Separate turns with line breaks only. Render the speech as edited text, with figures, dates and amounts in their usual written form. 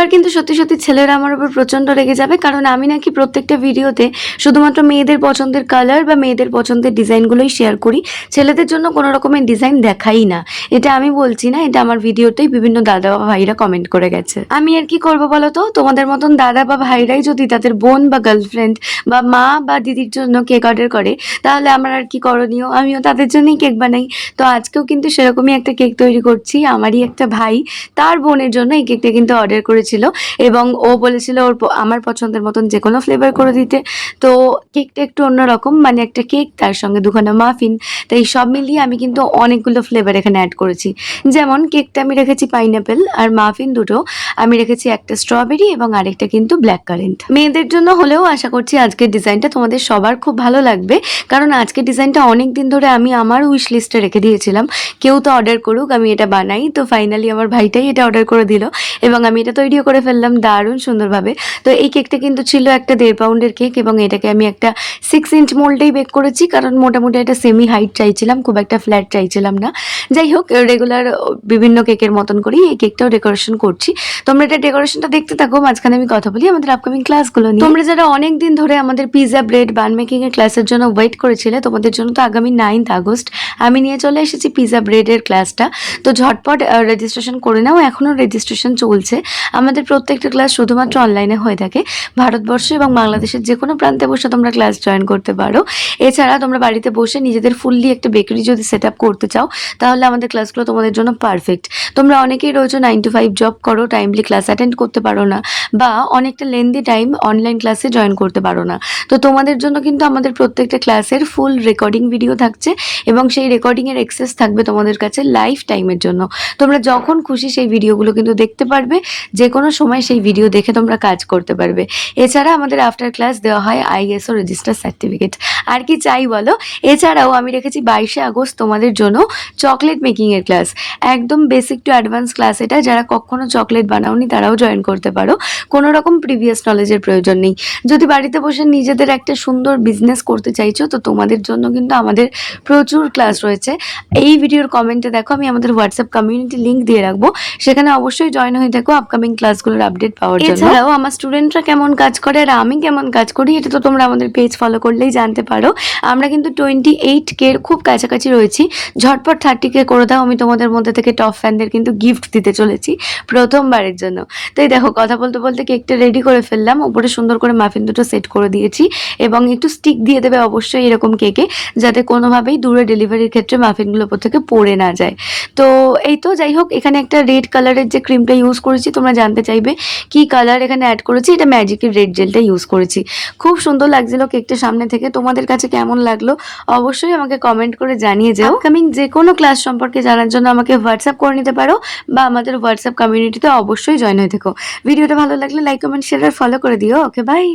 এবার কিন্তু সত্যি সত্যি ছেলেরা আমার উপর প্রচণ্ড রেগে যাবে, কারণ আমি নাকি প্রত্যেকটা ভিডিওতে শুধুমাত্র মেয়েদের পছন্দের কালার বা মেয়েদের পছন্দের ডিজাইনগুলোই শেয়ার করি, ছেলেদের জন্য কোনো রকমের ডিজাইন দেখাই না। এটা আমি বলছি না, এটা আমার ভিডিওতেই বিভিন্ন দাদা বা ভাইরা কমেন্ট করে গেছে। আমি আর কি করবো বলো তো, তোমাদের মতন দাদা বা ভাইরাই যদি তাদের বোন বা গার্লফ্রেন্ড বা মা বা দিদির জন্য কেক অর্ডার করে, তাহলে আমার আর কি করণীয়? আমিও তাদের জন্যই কেক বানাই। তো আজকেও কিন্তু সেরকমই একটা কেক তৈরি করছি। আমারই একটা ভাই তার বোনের জন্য এই কেকটা কিন্তু অর্ডার করেছিল, এবং ও বলেছিল ওর আমার পছন্দের মতন যে কোনো ফ্লেভার করে দিতে। তো কেকটা একটু অন্যরকম, মানে একটা কেক তার সঙ্গে দুখানা মাফিন, তাই সব মিলিয়ে আমি কিন্তু অনেকগুলো ফ্লেভার এখানে অ্যাড করেছি। যেমন কেকটা আমি রেখেছি পাইনাপেল, আর মাফিন দুটো আমি রেখেছি একটা স্ট্রবেরি এবং আরেকটা কিন্তু ব্ল্যাক কারেন্ট। মেয়েদের জন্য হলেও আশা করছি আজকের ডিজাইনটা তোমাদের সবার খুব ভালো লাগবে, কারণ আজকের ডিজাইনটা অনেক দিন ধরে আমি আমার উইশ লিস্টে রেখে দিয়েছিলাম, কেউ তো অর্ডার করুক আমি এটা বানাই। তো ফাইনালি আমার ভাইটাই এটা অর্ডার করে দিল এবং আমি এটা তৈরিও করে ফেললাম দারুণ সুন্দরভাবে। তো এই কেকটা কিন্তু ছিল একটা 1.5 পাউন্ডের কেক, এবং এটাকে আমি একটা 6 ইঞ্চ মোল্ডেই বেক করেছি, কারণ মোটামুটি একটা সেমি হাইট চাইছিলাম, খুব একটা ফ্ল্যাট চাইছিলাম না। যাই হোক, রেগুলার বিভিন্ন কেকের মতন করেই এই কেকটাও ডেকোরেশন করছি। তোমরা এটা ডেকোরেশনটা দেখতে থাকো, মাঝখানে আমি কথা বলি আমাদের আপকামিং ক্লাসগুলো নিয়ে। তোমরা যারা অনেক দিন ধরে আমাদের পিৎজা ব্রেড বান মেকিং এর ক্লাসের জন্য ওয়েট করেছিলে, তোমাদের জন্য তো আগামী 9th আগস্ট আমি নিয়ে চলে এসেছি পিৎজা ব্রেডের ক্লাসটা। তো ঝটপট রেজিস্ট্রেশন করে নাও, এখনও রেজিস্ট্রেশন চলছে। আমাদের প্রত্যেকটা ক্লাস শুধুমাত্র অনলাইনে হয়ে থাকে। ভারতবর্ষ এবং বাংলাদেশের যে কোনো প্রান্তে বসে তোমরা ক্লাস জয়েন করতে পারো। এছাড়া তোমরা বাড়িতে বসে নিজেদের ফুললি একটা বেকারি যদি সেট আপ করতে চাও, তাহলে আমাদের ক্লাসগুলো তোমাদের জন্য পারফেক্ট। তোমরা অনেকেই রয়েছে 9 to 5 জব করো, টাইমলি ক্লাস অ্যাটেন্ড করতে পারো না, বা অনেকটা লেন্দি টাইম অনলাইন ক্লাসে জয়েন করতে পারো না। তো তোমাদের জন্য কিন্তু আমাদের প্রত্যেকটা ক্লাসের ফুল রেকর্ডিং ভিডিও থাকছে, এবং সেই রেকর্ডিংয়ের অ্যাক্সেস থাকবে তোমাদের কাছে লাইফ টাইমের জন্য। তোমরা যখন খুশি সেই ভিডিওগুলো কিন্তু দেখতে পারবে, যে কোনো সময় সেই ভিডিও দেখে তোমরা কাজ করতে পারবে। এছাড়া আমাদের আফটার ক্লাস দেওয়া হয় ISO রেজিস্টার সার্টিফিকেট। আর কি চাই বলো? এছাড়াও আমি রেখেছি 22শে আগস্ট তোমাদের জন্য চকলেট মেকিংয়ের ক্লাস। একদম বেসিক টু অ্যাডভান্স ক্লাস এটা, যারা কখনো চকলেট বানাওনি তারাও জয়েন করতে পারো, কোনো রকম প্রিভিয়াস নলেজের প্রয়োজন নেই। যদি বাড়িতে বসে নিজেদের একটা সুন্দর বিজনেস করতে চাইছো, তো তোমাদের জন্য কিন্তু আমাদের প্রচুর ক্লাস রয়েছে। এই ভিডিওর কমেন্টে দেখো, আমি আমাদের হোয়াটসঅ্যাপ কমিউনিটি লিঙ্ক দিয়ে রাখবো, সেখানে অবশ্যই জয়েন হয়ে থাকো আপকামিং ক্লাসগুলোর আপডেট পাওয়ার জন্য। এছাড়াও আমার স্টুডেন্টরা কেমন কাজ করে আর আমি কেমন কাজ করি, এটা তো তোমরা আমাদের পেজ ফলো করলেই জানতে পারো। আমরা কিন্তু 28K খুব কাছাকাছি রয়েছি। ঝটপট 30K করে দাও, আমি তোমাদের মধ্যে থেকে টপ ফ্যানদের কিন্তু গিফট দিতে চলেছি প্রথমবারের জন্য। তাই দেখো, কথা বলতে বলতে কেকটা রেডি করে ফেললাম, উপরে সুন্দর করে মাফিন দুটো সেট করে দিয়েছি, এবং একটু স্টিক দিয়ে দেবে অবশ্যই এরকম কেকে, যাতে কোনোভাবেই দূরে ডেলিভারির ক্ষেত্রে মাফিনগুলো উপর থেকে পড়ে না যায়। তো এই তো, যাই হোক, এখানে একটা রেড কালারের যে ক্রিমটা ইউজ করেছি, তোমরা জানতে চাইবে কি কালার এখানে অ্যাড করেছি, এটা ম্যাজিকের রেড জেলটা ইউজ করেছি। খুব সুন্দর লাগছিল কেকটা সামনে থেকে। তোমাদের কাছে কেমন লাগলো অবশ্যই আমাকে কমেন্ট করে জানিয়ে যাও। আপকামিং যে কোনো ক্লাস সম্পর্কে জানার জন্য আমাকে হোয়াটসঅ্যাপ করে নিতে পারো, বা আমাদের হোয়াটসঅ্যাপ কমিউনিটিতে অবশ্যই জয়েন হয়ে থেকো। ভিডিওটা ভালো লাগলে লাইক, কমেন্ট, শেয়ার আর ফলো করে দিও। ওকে, বাই।